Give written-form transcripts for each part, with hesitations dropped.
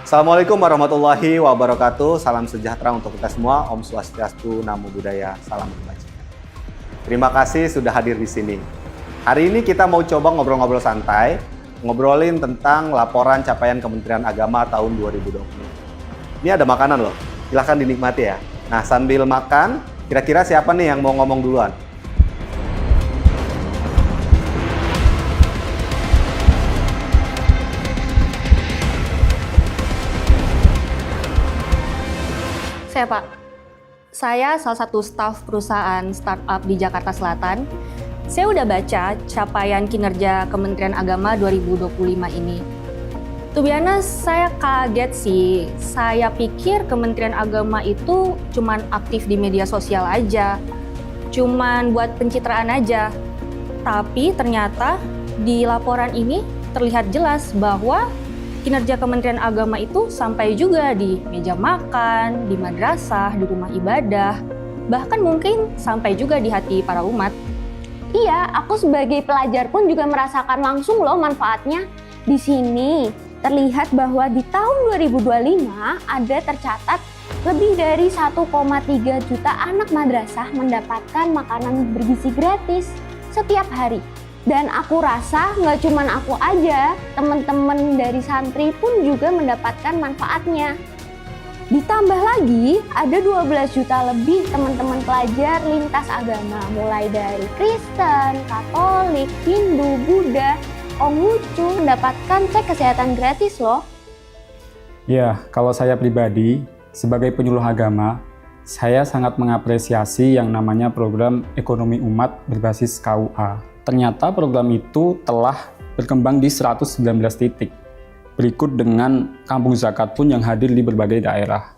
Assalamualaikum warahmatullahi wabarakatuh. Salam sejahtera untuk kita semua. Om Swastiastu, Namo Buddhaya, salam kebajikan. Terima kasih sudah hadir di sini. Hari ini kita mau coba ngobrol-ngobrol santai, ngobrolin tentang laporan capaian Kementerian Agama tahun 2020. Ini ada makanan loh, silahkan dinikmati ya. Nah, sambil makan, kira-kira siapa nih yang mau ngomong duluan? Saya Pak, saya salah satu staf perusahaan startup di Jakarta Selatan. Saya udah baca capaian kinerja Kementerian Agama 2025 ini. To be honest, saya kaget sih. Saya pikir Kementerian Agama itu cuman aktif di media sosial aja, cuman buat pencitraan aja. Tapi ternyata di laporan ini terlihat jelas bahwa kinerja Kementerian Agama itu sampai juga di meja makan, di madrasah, di rumah ibadah, bahkan mungkin sampai juga di hati para umat. Iya, aku sebagai pelajar pun juga merasakan langsung loh manfaatnya. Di sini terlihat bahwa di tahun 2025 ada tercatat lebih dari 1,3 juta anak madrasah mendapatkan makanan bergizi gratis setiap hari. Dan aku rasa nggak cuma aku aja, teman-teman dari santri pun juga mendapatkan manfaatnya. Ditambah lagi, ada 12 juta lebih teman-teman pelajar lintas agama, mulai dari Kristen, Katolik, Hindu, Buddha, Konghucu mendapatkan cek kesehatan gratis loh. Ya, kalau saya pribadi, sebagai penyuluh agama, saya sangat mengapresiasi yang namanya program ekonomi umat berbasis KUA. Ternyata program itu telah berkembang di 119 titik. Berikut dengan kampung zakat pun yang hadir di berbagai daerah.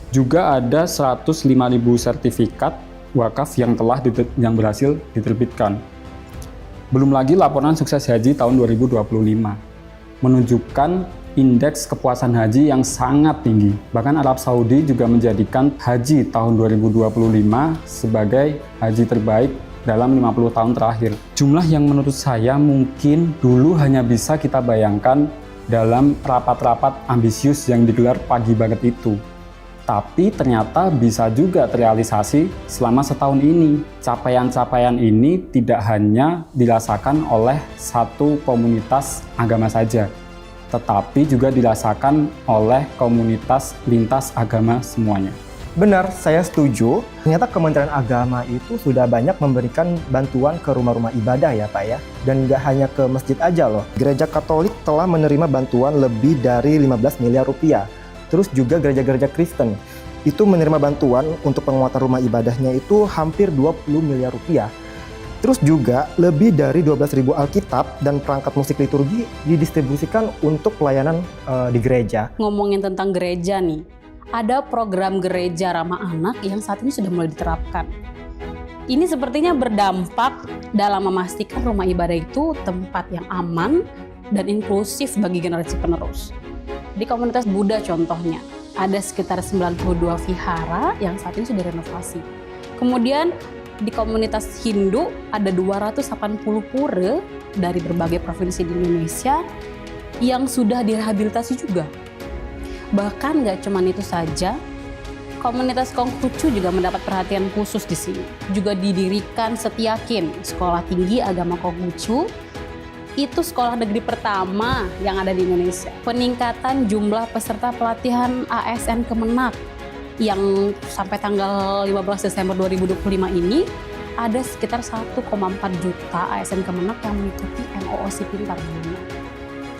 Juga ada 105.000 sertifikat wakaf yang berhasil diterbitkan. Belum lagi laporan sukses haji tahun 2025, menunjukkan indeks kepuasan haji yang sangat tinggi. Bahkan Arab Saudi juga menjadikan haji tahun 2025 sebagai haji terbaik dalam 50 tahun terakhir. Jumlah yang menurut saya mungkin dulu hanya bisa kita bayangkan dalam rapat-rapat ambisius yang digelar pagi banget itu. Tapi ternyata bisa juga terrealisasi selama setahun ini. Capaian-capaian ini tidak hanya dirasakan oleh satu komunitas agama saja, tetapi juga dirasakan oleh komunitas lintas agama semuanya. Benar, saya setuju. Ternyata Kementerian Agama itu sudah banyak memberikan bantuan ke rumah-rumah ibadah ya Pak ya. Dan nggak hanya ke masjid aja loh. Gereja Katolik telah menerima bantuan lebih dari 15 miliar rupiah. Terus juga gereja-gereja Kristen itu menerima bantuan untuk penguatan rumah ibadahnya itu hampir 20 miliar rupiah. Terus juga lebih dari 12.000 Alkitab dan perangkat musik liturgi didistribusikan untuk pelayanan di gereja. Ngomongin tentang gereja nih, ada program gereja ramah anak yang saat ini sudah mulai diterapkan. Ini sepertinya berdampak dalam memastikan rumah ibadah itu tempat yang aman dan inklusif bagi generasi penerus. Di komunitas Buddha contohnya, ada sekitar 92 vihara yang saat ini sudah renovasi. Kemudian di komunitas Hindu ada 280 pura dari berbagai provinsi di Indonesia yang sudah direhabilitasi juga. Bahkan nggak cuma itu saja, komunitas Konghucu juga mendapat perhatian khusus di sini. Juga didirikan Setiakin, sekolah tinggi agama Konghucu. Itu sekolah negeri pertama yang ada di Indonesia. Peningkatan jumlah peserta pelatihan ASN Kemenak yang sampai tanggal 15 Desember 2025 ini ada sekitar 1,4 juta ASN Kemenak yang mengikuti MOOC Pintar Dunia.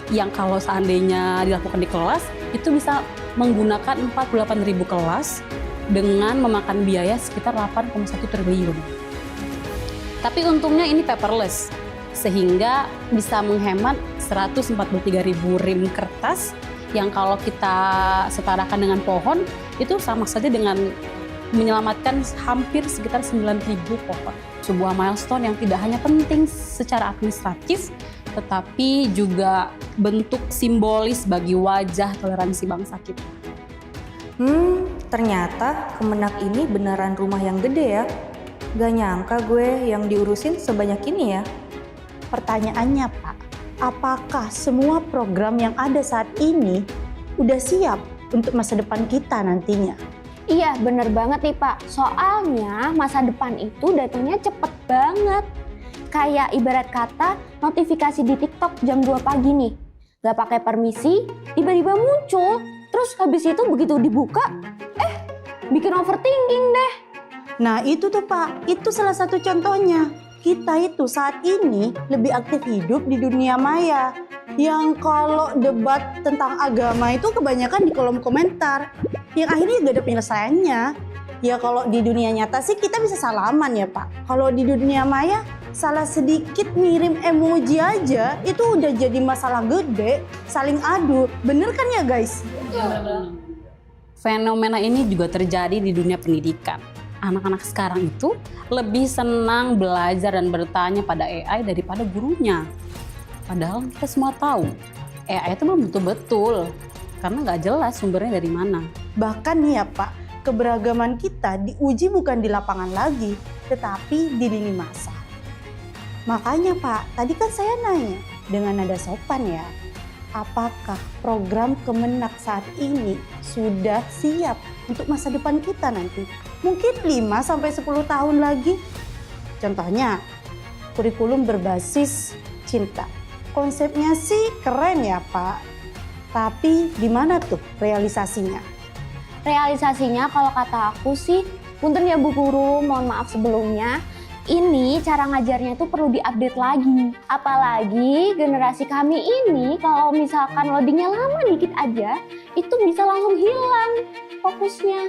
Yang kalau seandainya dilakukan di kelas, itu bisa menggunakan 48.000 kelas dengan memakan biaya sekitar 8,1 triliun. Tapi untungnya ini paperless, sehingga bisa menghemat 143.000 rim kertas yang kalau kita setarakan dengan pohon, itu sama saja dengan menyelamatkan hampir sekitar 9.000 pohon. Sebuah milestone yang tidak hanya penting secara administratif, tetapi juga bentuk simbolis bagi wajah toleransi bangsa kita. Ternyata Kemenak ini beneran rumah yang gede ya. Gak nyangka gue yang diurusin sebanyak ini ya. Pertanyaannya Pak, apakah semua program yang ada saat ini udah siap untuk masa depan kita nantinya. Iya, bener banget nih Pak. Soalnya masa depan itu datangnya cepet banget. Kayak ibarat kata notifikasi di TikTok jam 2 pagi nih. Gak pakai permisi, tiba-tiba muncul. Terus habis itu begitu dibuka, bikin overthinking deh. Nah itu tuh Pak, itu salah satu contohnya. Kita itu saat ini lebih aktif hidup di dunia maya. Yang kalau debat tentang agama itu kebanyakan di kolom komentar. Yang akhirnya gak ada penyelesaiannya. Ya kalau di dunia nyata sih kita bisa salaman ya Pak. Kalau di dunia maya salah sedikit ngirim emoji aja itu udah jadi masalah gede, saling adu. Bener kan ya guys? Fenomena ini juga terjadi di dunia pendidikan. Anak-anak sekarang itu lebih senang belajar dan bertanya pada AI daripada gurunya. Padahal kita semua tahu AI itu belum betul-betul karena nggak jelas sumbernya dari mana. Bahkan nih ya Pak, keberagaman kita diuji bukan di lapangan lagi, tetapi di lini masa. Makanya Pak, tadi kan saya nanya dengan nada sopan ya, apakah program Kemenak saat ini sudah siap untuk masa depan kita nanti? Mungkin 5-10 tahun lagi. Contohnya, kurikulum berbasis cinta. Konsepnya sih keren ya Pak, tapi gimana tuh realisasinya? Realisasinya kalau kata aku sih, punten ya Bu Guru, mohon maaf sebelumnya. Ini cara ngajarnya itu perlu diupdate lagi. Apalagi generasi kami ini kalau misalkan loadingnya lama dikit aja, itu bisa langsung hilang fokusnya.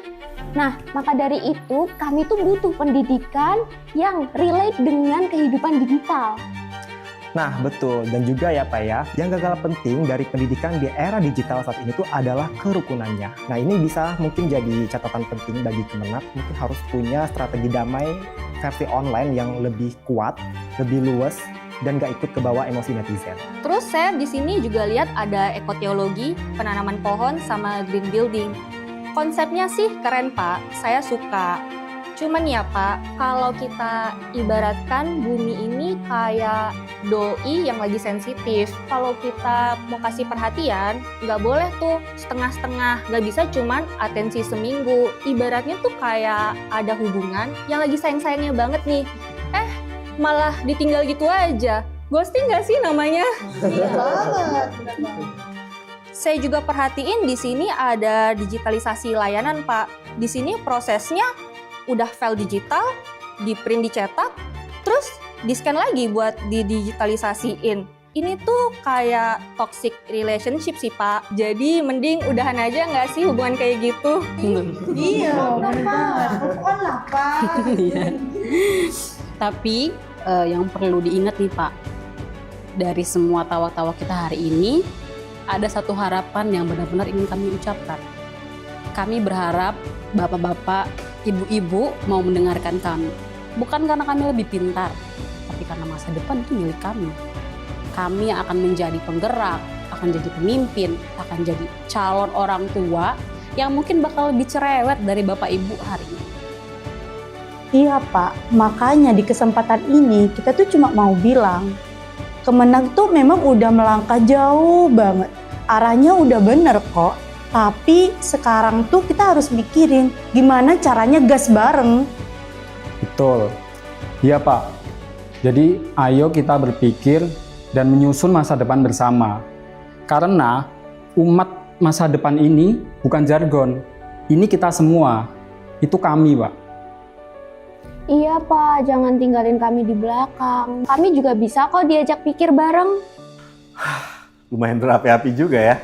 Nah, maka dari itu kami tuh butuh pendidikan yang relate dengan kehidupan digital. Nah betul, dan juga ya Pak ya, yang gak kalah penting dari pendidikan di era digital saat ini tuh adalah kerukunannya. Nah ini bisa mungkin jadi catatan penting bagi Kemenak, mungkin harus punya strategi damai versi online yang lebih kuat, lebih luas, dan gak ikut ke bawah emosi netizen. Terus saya di sini juga lihat ada ekoteologi, penanaman pohon, sama green building. Konsepnya sih keren Pak, saya suka. Cuman ya Pak, kalau kita ibaratkan bumi ini kayak doi yang lagi sensitif. Kalau kita mau kasih perhatian, nggak boleh tuh setengah-setengah. Nggak bisa cuman atensi seminggu. Ibaratnya tuh kayak ada hubungan yang lagi sayang-sayangnya banget nih. Malah ditinggal gitu aja. Ghosting nggak sih namanya? Iya banget. Saya juga perhatiin di sini ada digitalisasi layanan Pak. Di sini prosesnya udah file digital, di print dicetak, terus di-scan lagi buat didigitalisasiin. Ini tuh kayak toxic relationship sih Pak. Jadi mending udahan aja nggak sih hubungan kayak gitu? Iya, bener banget. Move on lah Pak. Tapi yang perlu diingat nih Pak, dari semua tawa-tawa kita hari ini, ada satu harapan yang benar-benar ingin kami ucapkan. Kami berharap bapak-bapak, ibu-ibu mau mendengarkan kami. Bukan karena kami lebih pintar, tapi karena masa depan itu milik kami. Kami akan menjadi penggerak, akan jadi pemimpin, akan jadi calon orang tua yang mungkin bakal lebih cerewet dari bapak ibu hari ini. Iya Pak, makanya di kesempatan ini kita tuh cuma mau bilang, Kemenak tuh memang udah melangkah jauh banget. Arahnya udah bener kok. Tapi sekarang tuh kita harus mikirin gimana caranya gas bareng. Betul. Iya Pak. Jadi ayo kita berpikir dan menyusun masa depan bersama. Karena umat masa depan ini bukan jargon. Ini kita semua. Itu kami Pak. Iya Pak, jangan tinggalin kami di belakang. Kami juga bisa kok diajak pikir bareng. Lumayan berapi-api juga ya.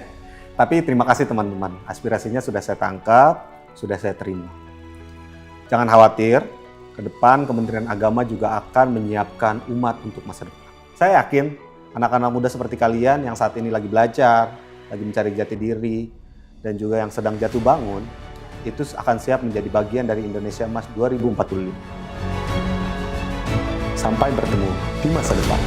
Tapi terima kasih teman-teman, aspirasinya sudah saya tangkap, sudah saya terima. Jangan khawatir, ke depan Kementerian Agama juga akan menyiapkan umat untuk masa depan. Saya yakin anak-anak muda seperti kalian yang saat ini lagi belajar, lagi mencari jati diri, dan juga yang sedang jatuh bangun, itu akan siap menjadi bagian dari Indonesia Emas 2045. Sampai bertemu di masa depan.